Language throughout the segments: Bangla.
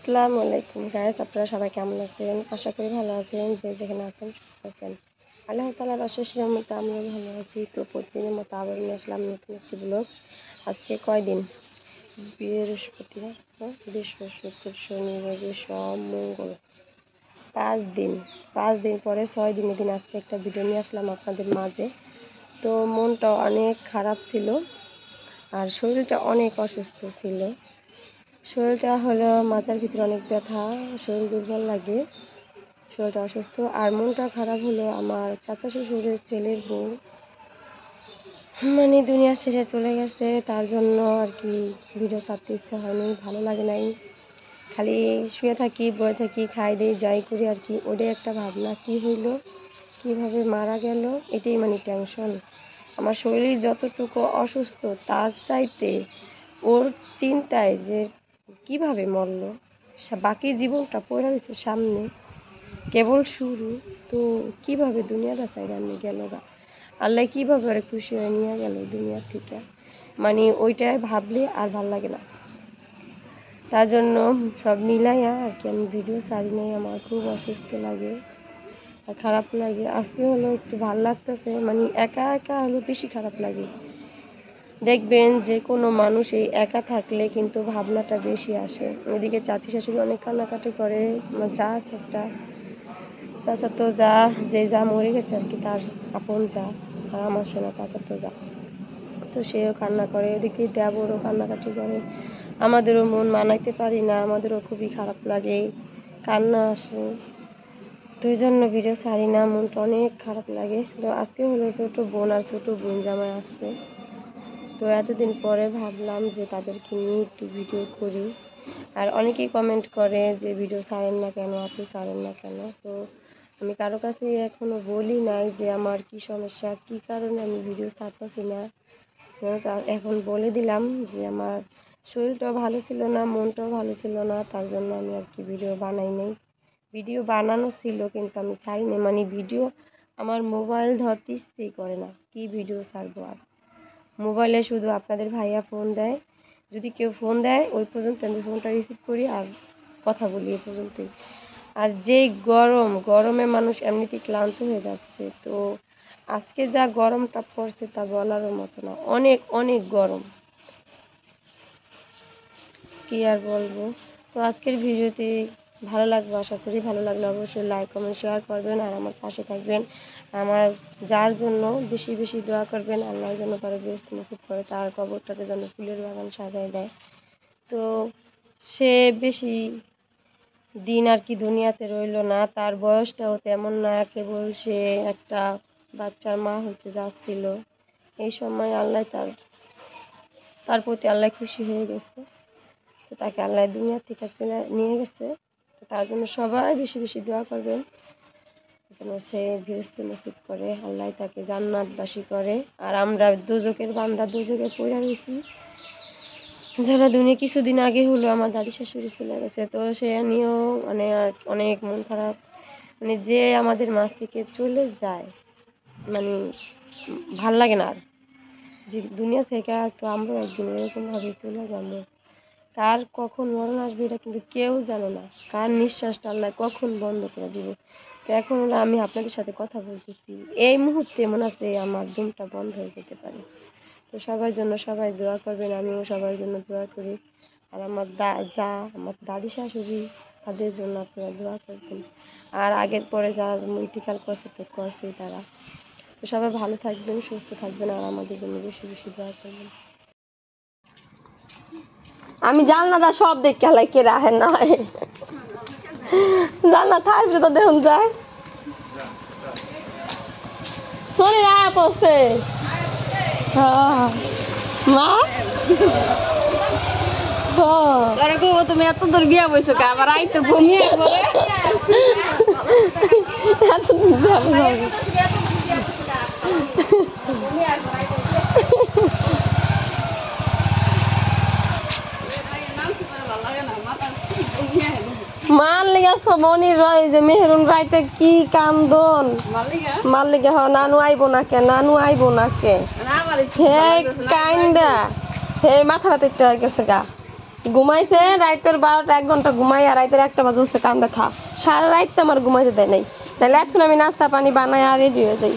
আসসালামু আলাইকুম গাইস, আপনারা সবাই কেমন আছেন? আশা করি ভালো আছেন। যে যেখানে আছেন সুস্থ আছেন, আল্লাহ তাআলার অশেষ রহমতে আমরা ভালো আছি। তো প্রতিদিনের মতো আবার নিয়ে আসলাম নতুন একটি ব্লগ। আজকে কয়দিন? বৃহস্পতিবার, বৃহস্পতি, শুক্র, শনি, রবি, সোম, মঙ্গল, 5 দিন। 5 দিন পরে 6 দিনের দিন আজকে একটা ভিডিও নিয়ে আসলাম আপনাদের মাঝে। তো মনটা অনেক খারাপ ছিল আর শরীরটা অনেক অসুস্থ ছিল। শরীরটা হলো মাথার ভিতরে অনেক ব্যথা, শরীর দুর্বল লাগে, শরীরটা অসুস্থ। আর মনটা খারাপ হলো আমার চাচা শ্বশুরের ছেলের বউ দুনিয়া ছেড়ে চলে গেছে, তার জন্য আর কি ভিডিও ছাড়তে ইচ্ছা হয়নি, ভালো লাগে নাই। খালি শুয়ে থাকি, বয়ে থাকি, খাই দিই, যাই করি আর কি। ওটাই একটা ভাবনা, কি হইলো, কিভাবে মারা গেল, এটাই টেনশন। আমার শরীর যতটুকু অসুস্থ তার চাইতে ওর চিন্তায় যে কিভাবে মরল, বাকি জীবনটা পড়ে রয়েছে সামনে, কেবল শুরু। তো কিভাবে দুনিয়াটা চাই রান্নে গেল গা, আল্লাহ কিভাবে ওরা খুশি হয়ে নিয়ে গেল দুনিয়ার থেকে, ওইটাই ভাবলে আর ভাল লাগে না। তার জন্য সব মিলাইয়া আর কি আমি ভিডিও ছাড়ি নাই। আমার খুব অসুস্থ লাগে আর খারাপ লাগে। আজকে হলো একটু ভাল লাগতেছে, একা একা হলো বেশি খারাপ লাগে। দেখবেন যে কোনো মানুষ এই একা থাকলে কিন্তু ভাবনাটা বেশি আসে। ওইদিকে চাচি শাশুড়ি অনেক কান্নাকাটি করে। যা আছে একটা চাচা তো যা মরে গেছে আর কি, তার আপন যা, আর আমার সেনা চাচা তো যা, তো সেও কান্না করে। ওদিকে দেবরও কান্নাকাটি করে। আমাদেরও মন মানাইতে পারি না, আমাদেরও খুবই খারাপ লাগে, কান্না আসে। তো এই জন্য ভিডিও ছাড়ি না, মনটা অনেক খারাপ লাগে। তো আজকে হলো ছোটো বোন আর ছোটো বোন জামাই আসছে। তো এতদিন পরে ভাবলাম যে তাদেরকে নিয়ে একটু ভিডিও করি। আর অনেকেই কমেন্ট করে যে ভিডিও ছাড়েন না কেন, আপনি ছাড়েন না কেন। তো আমি কারো কাছে এখনও বলি নাই যে আমার কি সমস্যা, কি কারণে আমি ভিডিও ছাড়তেছি না। এখন বলে দিলাম যে আমার শরীরটাও ভালো ছিল না, মনটাও ভালো ছিল না, তার জন্য আমি আর কি ভিডিও বানাই নাই। ভিডিও বানানো ছিল কিন্তু আমি ছাড়ি নাই। ভিডিও আমার মোবাইল ধরতে ইচ্ছেই করে না, কি ভিডিও ছাড়বো। আর মোবাইলে শুধু আপনাদের ভাইয়া ফোন দেয়, যদি কেউ ফোন দেয় ওই পর্যন্ত আমি ফোনটা রিসিভ করি আর কথা বলি, এ পর্যন্তই। আর যেই গরমে মানুষ এমনিতেই ক্লান্ত হয়ে যাচ্ছে। তো আজকে যা গরমটা পড়ছে তা বলারও মতো না, অনেক অনেক গরম, কি আর বলবো। তো আজকের ভিডিওতে ভালো লাগবে আশা করি। ভালো লাগলে অবশ্যই লাইক কমেন্ট শেয়ার করবেন আর আমার পাশে থাকবেন। আমার যার জন্য বেশি বেশি দোয়া করবেন, আল্লাহ যেন তার বেহেশত নসিব করে, তার কবরটাকে যেন ফুলের বাগান সাজায় দেয়। তো সে বেশি দিন আর কি দুনিয়াতে রইল না, তার বয়সটাও তেমন না, কেবল সে একটা বাচ্চার মা হতে যাচ্ছিল। এই সময় আল্লাহ তার প্রতি আল্লাহ খুশি হয়ে গেছে। তো তাকে আল্লাহ দুনিয়া থেকে চলে নিয়ে গেছে। তো তার জন্য সবাই বেশি বেশি দোয়া করবেন যেন সে বেহেশত নসিব করে, আল্লাহ তাকে জান্নাতবাসী করে। আর আমরা দোজখের বান্দা, দোজখে পড়ে রয়েছি যারা দুনিয়া। কিছুদিন আগে হলো আমার দাদি শাশুড়ি চলে গেছে, তো সে নিয়েও অনেক মন খারাপ। যে আমাদের মাছ থেকে চলে যায়, ভাল লাগে না আর যে দুনিয়া থেকে। তো আমরা একদিন এরকমভাবে চলে যাবো, কার কখন মরণ আসবে এটা কিন্তু কেউ জানে না, কার নিঃশ্বাসটা আল্লাহ কখন বন্ধ করে দিব। তো এখন হলো আমি আপনাদের সাথে কথা বলতেছি, এই মুহূর্তে মনে আছে আমার ঘুমটা বন্ধ হয়ে যেতে পারে। তো সবার জন্য সবাই দোয়া করবেন, আমিও সবার জন্য দোয়া করি। আর আমার আমার দাদি শাশুড়ি, তাদের জন্য আপনারা দোয়া করবেন। আর আগের পরে যারা ইন্তিকাল করছে তো করছে তারা। তো সবাই ভালো থাকবেন, সুস্থ থাকবেন আর আমাদের জন্য বেশি বেশি দোয়া করবেন। আমি জানলা সব দেখে খেলাই কে রাখেন না জানলা থাকছে তো দেখুন যায় শরীর আয়া পড়ছে। মা তুমি এত দূর বিয়া বইছো কে, আবার আইতে ঘুমিয়ে এত দূর বিয়া মালিকা সমনি রয় যে মেহরুন রাইতে কি কান্দন মালিকা। নানু আইব না কে, নানু আইব না কে, হে কান্দা হে মাথা ব্যথা গেছে গা, ঘুমাইছে রাইতের 12টা 1 ঘন্টা ঘুমাই, আর রাইতের 1টা বাজে হচ্ছে কান ব্যথা। সারা রাত তো আমার ঘুমাইতে দেয় নাই, নাহলে এখন আমি নাস্তা পানি বানাই আর রেডি হয়ে যাই।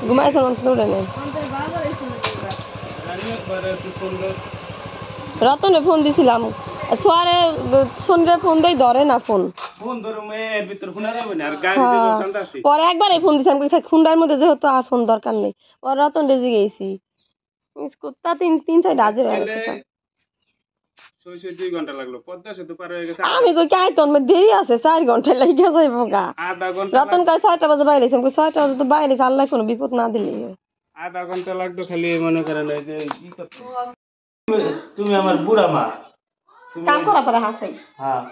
ঘুমাইতে মন উঠে নেই। রতনে ফোন দিছিলাম, সোয়ারে সন্ধ্যে ফোন দেই, ধরে না ফোন। পরে একবারে ফোন দিছি, আমি খুন্ডার মধ্যে যেহেতু আর ফোন দরকার নেই। পরে রতন রেজে গেছি, কুত্তা 3-4 হাজার হয়ে গেছে সব। আমি কই কাই তোর দেরি আছে, 4 ঘন্টা লাগে যাইব গা। রতন কয় 6টা বাজে বাইরে, আমি 6টা বাজে তো বাইরে, আল্লাহ কোনো বিপদ না দিলে। আধা ঘন্টা লাগতো খালি মনে করেন এই যে কি করতে। তুমি আমার বুড়া মা, কাম করা পরে হাসে। হ্যাঁ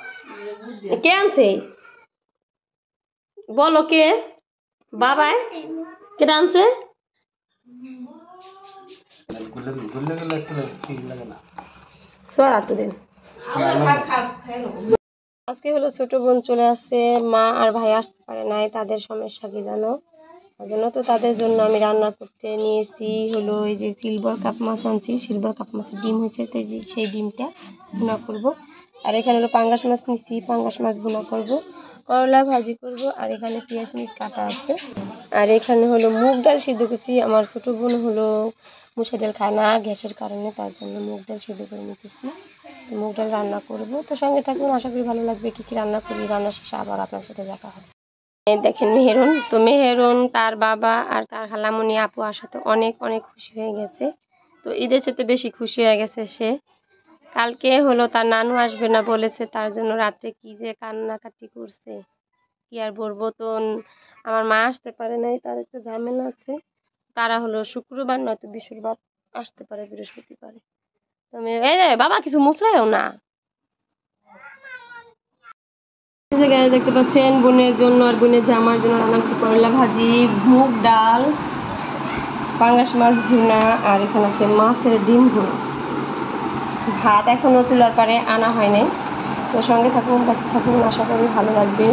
কে আনছে বলো, কে বাবাই কে আনছে? ঘুরলে গেলে একটু ঠিক লাগে না। সোয়ার আটু দিন। আজকে হলো ছোট বোন চলে আসছে, মা আর ভাই আসতে পারে নাই, তাদের সমস্যা কি জানো, তার জন্য তো তাদের জন্য আমি রান্না করতে নিয়েছি হলো এই যে সিলভার কাপ মাছ আনছি, সিলভার কাপ মাছের ডিম হয়েছে, তো যে সেই ডিমটা ভুনা করব। আর এখানে হলো পাঙ্গাস মাছ নিচ্ছি, পাঙ্গাস মাছ ভুনা করব, করলা ভাজি করব, আর এখানে পেঁয়াজ মিচ কাটা আছে। আর এখানে হলো মুগ ডাল সিদ্ধ করছি, আমার ছোট বোন হলো মুসুর ডাল খায় না গ্যাসের কারণে, তার জন্য মুগ ডাল সিদ্ধ করে নিতেছি। মুগ ডাল রান্না করব, তো সঙ্গে থাকুন, আশা করি ভালো লাগবে। কী কী রান্না করি, রান্না শেষে আবার আপনার সাথে দেখা হবে। দেখেন মেহেরুন, তো মেহেরুন তার বাবা আর তার খালামণি আপু আসাতে অনেক অনেক খুশি হয়ে গেছে। তো ঈদের সাথে বেশি খুশি হয়ে গেছে সে। কালকে হলো তার নানু আসবে না বলেছে, তার জন্য রাত্রে কি যে কান্নাকাটি করছে কি আর বলবো। তো আমার মা আসতে পারে নাই, তার একটা ঝামেলা আছে, তারা হলো শুক্রবার নয়তো বৃহস্পতিবার আসতে পারে, বৃহস্পতিবারে। তুমি এই বাবা কিছু মুচড়ায়ও না। দেখতে পাচ্ছেন বোনের জন্য আর বোনের জামার জন্য রান্না হচ্ছে করলা ভাজি, মুগ ডাল, পাঙ্গাস মাছ ভুনা, আর এখানে আছে মাছের ডিম ভুনা। ভাত এখনো চুলার পারে আনা হয় নাই, তো সঙ্গে থাকুন, দেখতে থাকুন, আশা করি ভালো লাগবে।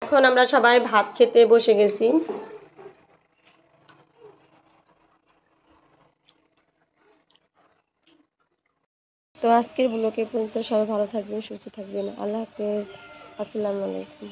এখন আমরা সবাই ভাত খেতে বসে গেছি। তো আজকের ব্লগে পর্যন্ত, সবাই ভালো থাকবেন, সুস্থ থাকবেন, আল্লাহ হাফেজ, আসসালামু আলাইকুম।